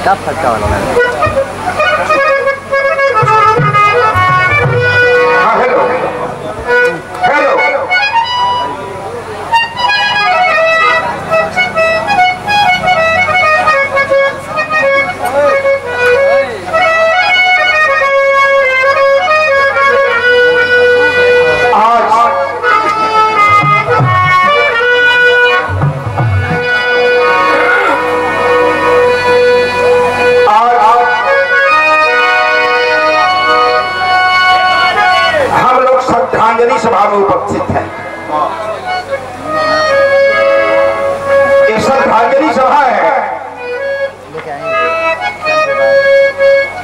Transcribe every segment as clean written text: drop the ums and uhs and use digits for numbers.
फटका फटका वाला हेलो हेलो सभा में उपस्थित है। ये श्रद्धांजलि सभा है,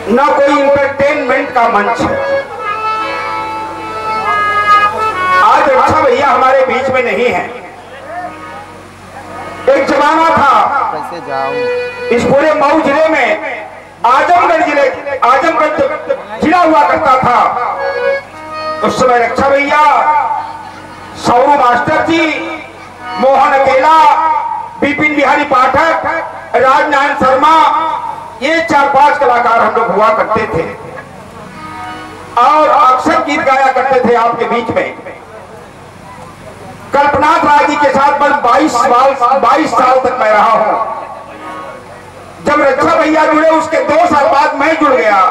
न कोई इंटरटेनमेंट का मंच है। आज रक्षा भैया हमारे बीच में नहीं है। एक जमाना था इस पूरे मऊ जिले में, आजमगढ़ जिला हुआ करता था। उस समय रक्षा भैया, सौरू मास्टर जी, मोहन अकेला, बिपिन बिहारी पाठक, राजनारायण शर्मा, ये 4-5 कलाकार हम लोग हुआ करते थे और अक्सर गीत गाया करते थे आपके बीच में। कल्पनाथ राय जी के साथ बस 22 साल तक मैं रहा हूं। जब रक्षा भैया जुड़े उसके 2 साल बाद मैं जुड़ गया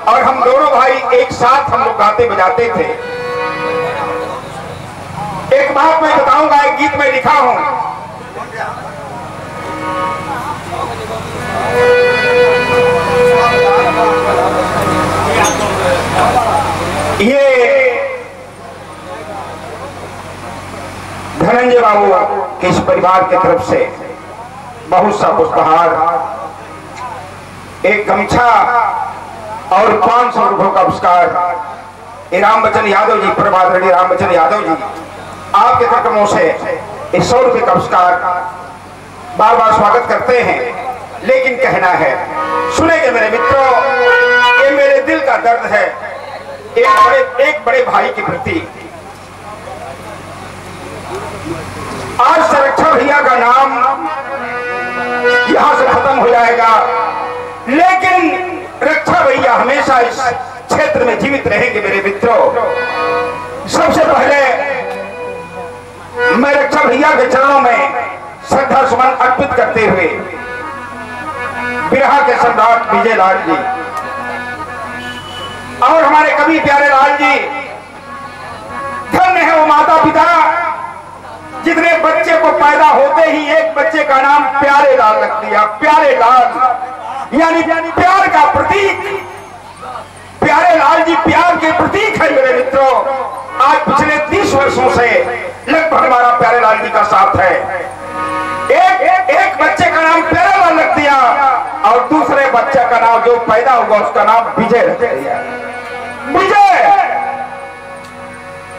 और हम दोनों भाई एक साथ हम लोग गाते बजाते थे। एक बात मैं बताऊंगा, एक गीत में लिखा हूं। ये धनंजय बाबू के इस परिवार की तरफ से बहुत सा पुष्पहार, एक गमछा और 500 रुपयों का पुरस्कार रामबचन यादव जी, प्रभात रामबचन यादव जी, आपके कार्यक्रमों से 100 रुपये का पुरस्कार बार बार स्वागत करते हैं। लेकिन कहना है, सुनेंगे मेरे मित्रों, ये मेरे दिल का दर्द है एक बड़े भाई के प्रति। आज से रक्षा भैया का नाम यहां से खत्म हो जाएगा, लेकिन रक्षा भैया हमेशा इस क्षेत्र में जीवित रहेंगे मेरे मित्रों। सबसे पहले मैं रक्षा भैया के चरणों में श्रद्धा सुमन अर्पित करते हुए बिरहा के सम्राट विजय लाल जी और हमारे कवि प्यारे लाल जी, धन्य है वो माता पिता जितने बच्चे को पैदा होते ही एक बच्चे का नाम प्यारे लाल रख दिया। प्यारे लाल यानी प्यार का प्रतीक। प्यारे लाल जी प्यार के प्रतीक है मेरे मित्रों। आज पिछले 30 वर्षों से लगभग हमारा प्यारे लाल जी का साथ है। एक बच्चे का नाम प्यारे लाल रख दिया और दूसरे बच्चे का नाम जो पैदा होगा उसका नाम विजय रख दिया। विजय,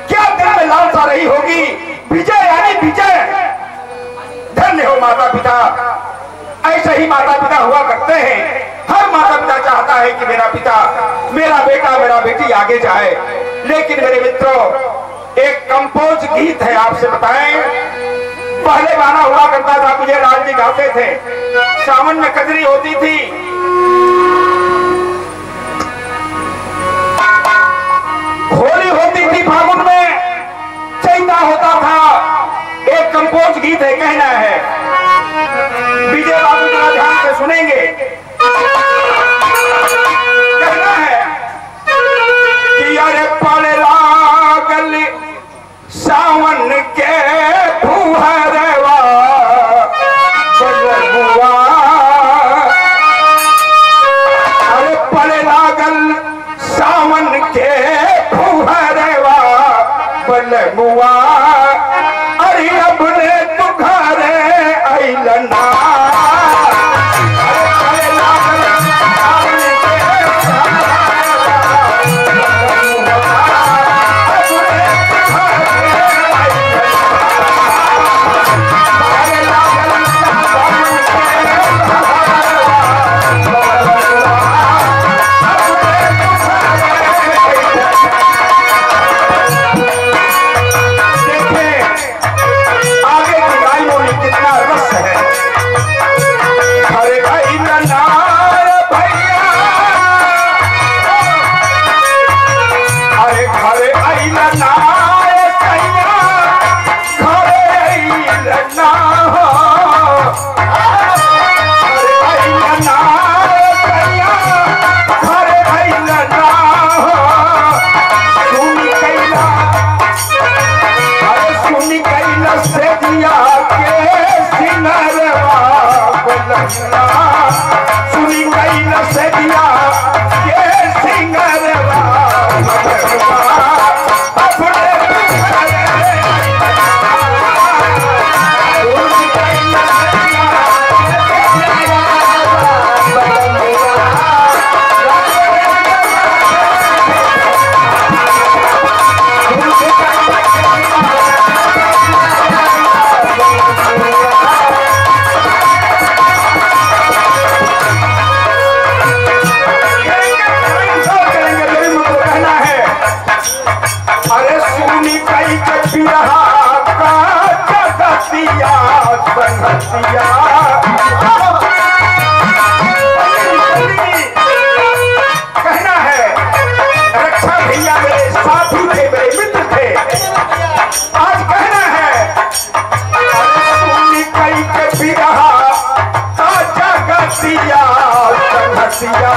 क्या दिल में लालसा रही होगी, विजय यानी विजय। धन्य हो माता पिता, ऐसे ही माता पिता हुआ करते हैं। हर माता पिता चाहता है कि मेरा पिता, मेरा बेटा, मेरा बेटी आगे जाए। लेकिन मेरे मित्रों, एक कंपोज गीत है, आपसे बताएं। पहले गाना हुआ करता था, विजय लाल जी गाते थे। सावन में कजरी होती थी, होली होती थी, फागुन में चैता होता था। एक कंपोज गीत है, कहना है। विजय बाबू जरा ध्यान से सुनेंगे। कहना है कि अरे पड़े लागल सावन के फुहरवा बलमुआ, अरे पड़े लागल सावन के फुहरवा बलमुआ, अरे अपने तू घरे अइलना। सुनी गई न से दिया ये सिंगरवा कहना है रक्षा भैया मेरे साथी थे, मेरे मित्र थे। आज कहना है सुनी कई के भी रहा जगतिया संगतिया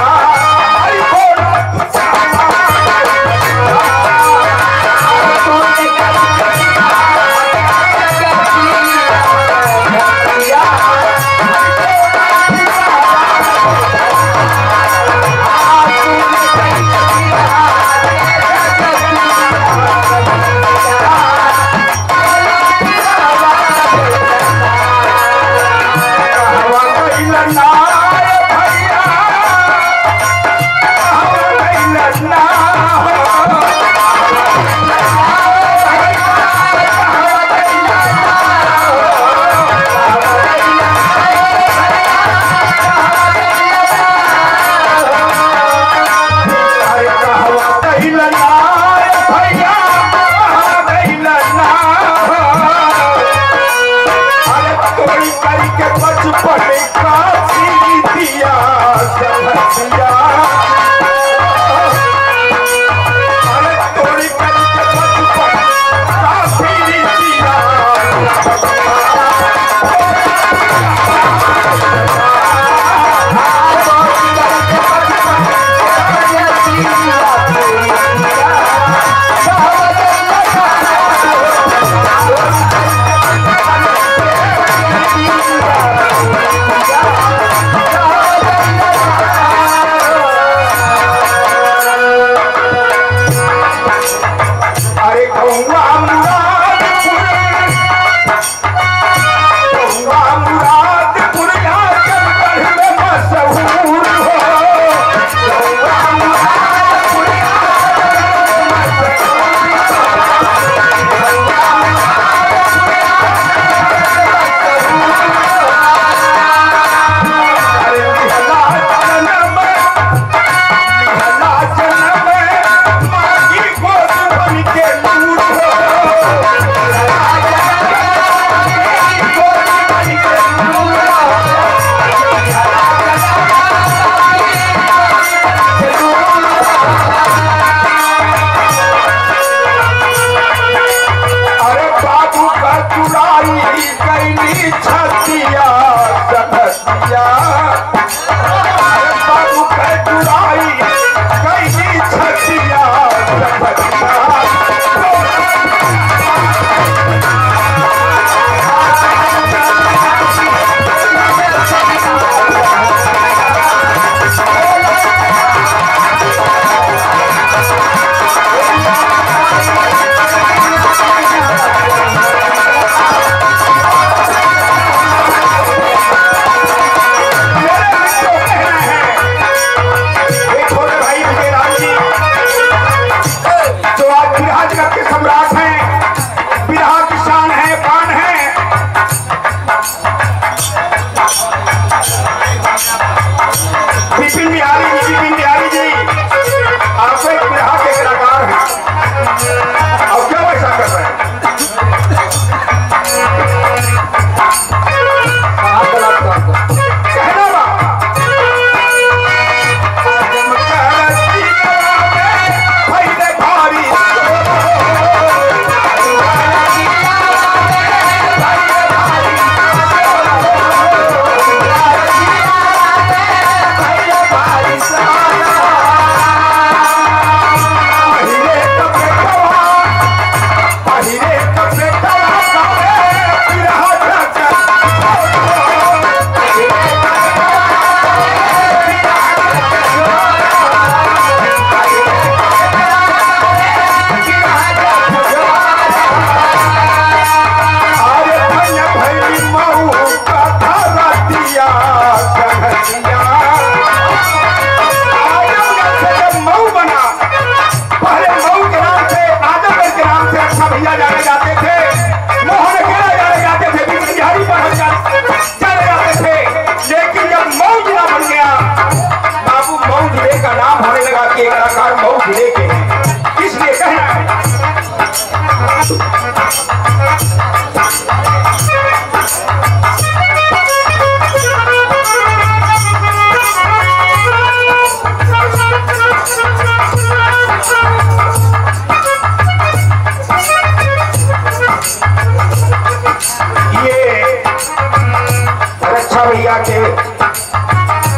भैया के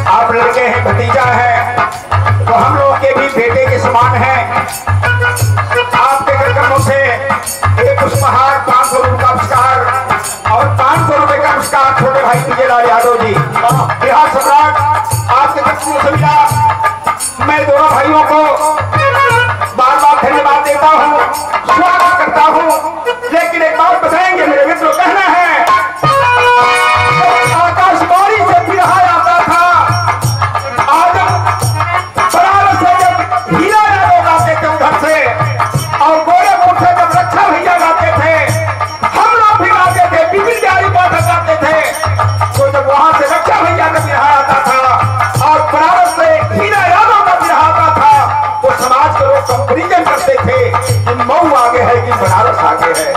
आप लड़के हैं, भतीजा है, तो हम लोग के भी बेटे के समान हैं। आपके कर्मों से एक उपहार 500 रुपये का पुरस्कार और 500 रुपये का पुरस्कार छोटे भाई विजयलाल यादव जी बिहार सम्राट आपके कर्मों से मिला। मैं दोनों भाइयों को बार बार धन्यवाद देता हूँ, स्वागत करता हूँ। लेकिन एक बात बताएंगे मेरे मित्रों, कहना है आकाशवाणी से बिरहा आता था, आज बनारस से जब हीरा यादव गाते थे उधर से, और गोरखपुर से जब रक्षा भैया गाते थे, हम लोग भी गाते थे, विपिन बिहारी पाठक गाते थे। तो जब वहां से रक्षा भैया का बिरहा आता था और बनारस से हीरा यादव का बिरहा आता था, तो समाज के लोग कंपेरिजन करते थे कि मऊ आगे है कि बनारस आगे है,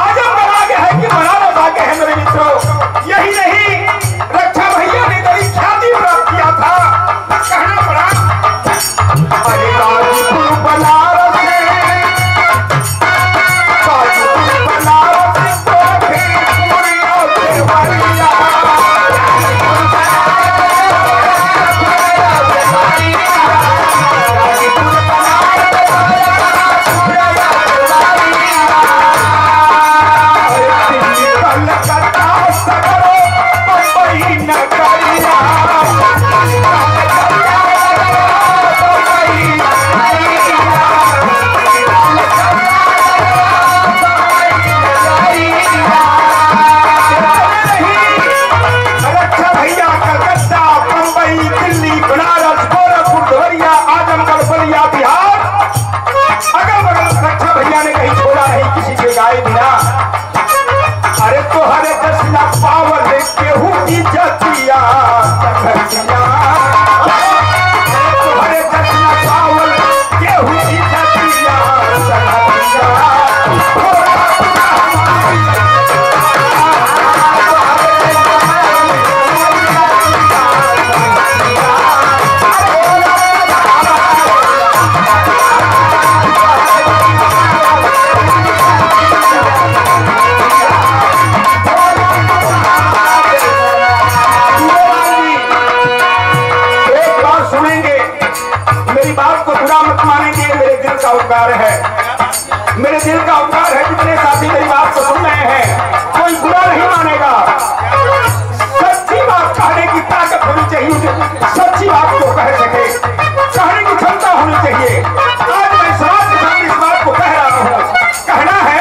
आजमगढ़ आगे है कि बनारस आगे है। मेरे मित्रों, यही नहीं, रक्षा भैया ने बड़ी ख्याति प्राप्त किया था। कहना पड़ा अरे गाजीपुर बनारस है, मेरे दिल का उपकार है। जितने साथी मेरी बात को सुन रहे हैं, कोई बुरा नहीं मानेगा। सच्ची बात कहने की ताकत होनी चाहिए, सच्ची बात को कह सके, कहने की क्षमता होनी चाहिए। आज मैं समाज के सामने इस बात को कह रहा हूँ। कहना है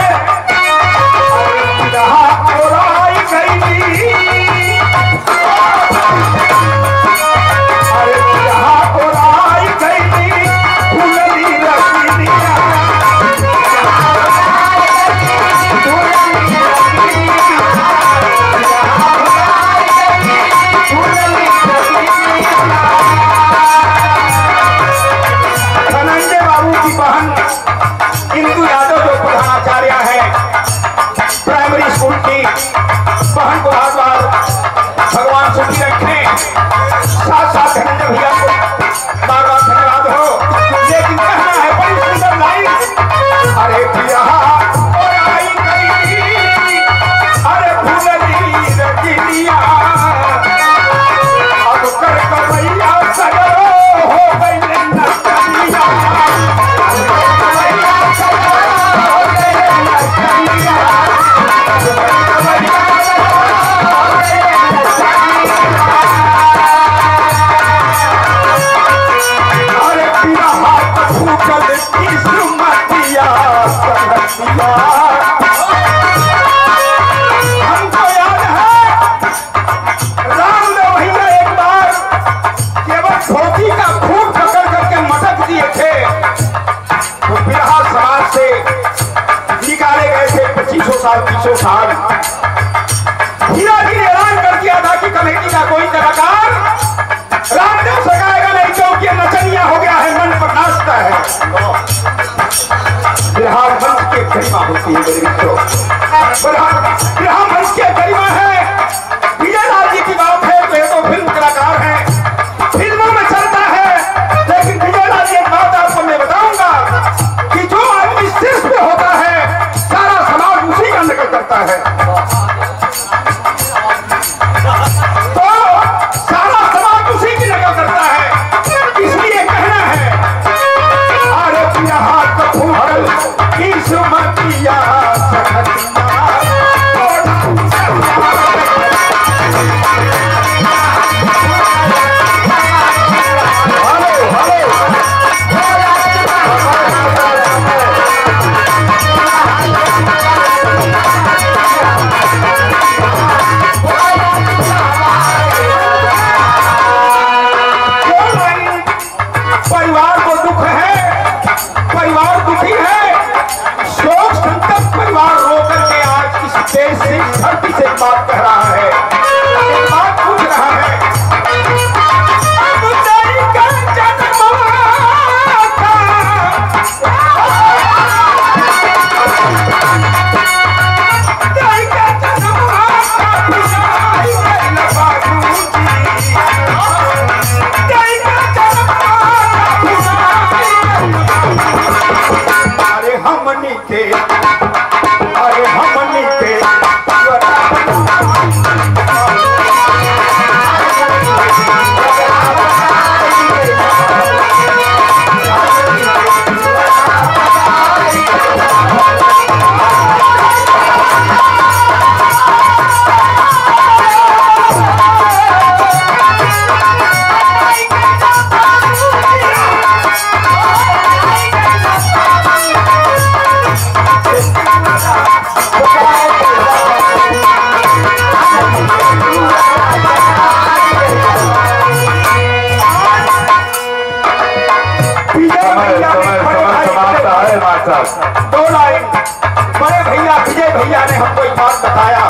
हमको एक बात बताया,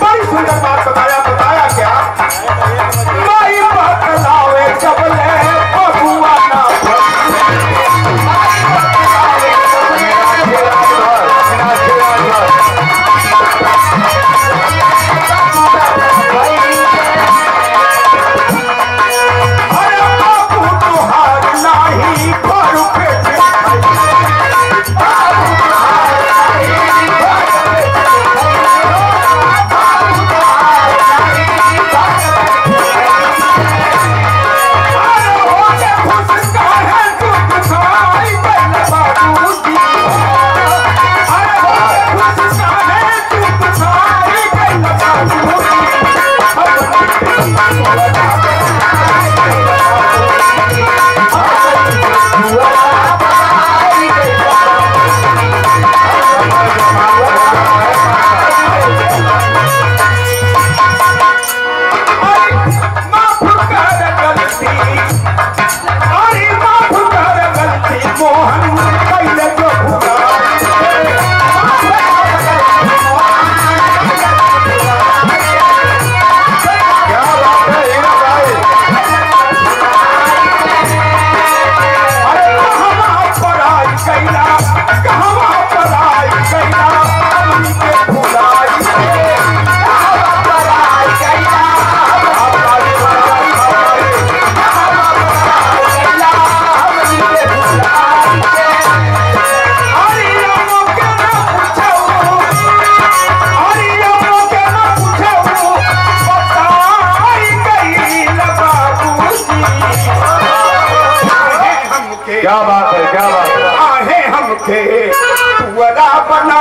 बड़ी सुंदर बात बताया। बताया क्या? माई बतलावे सबले बबुआ ना क्या बात है, क्या बात है। आहे हमके तुअरा बना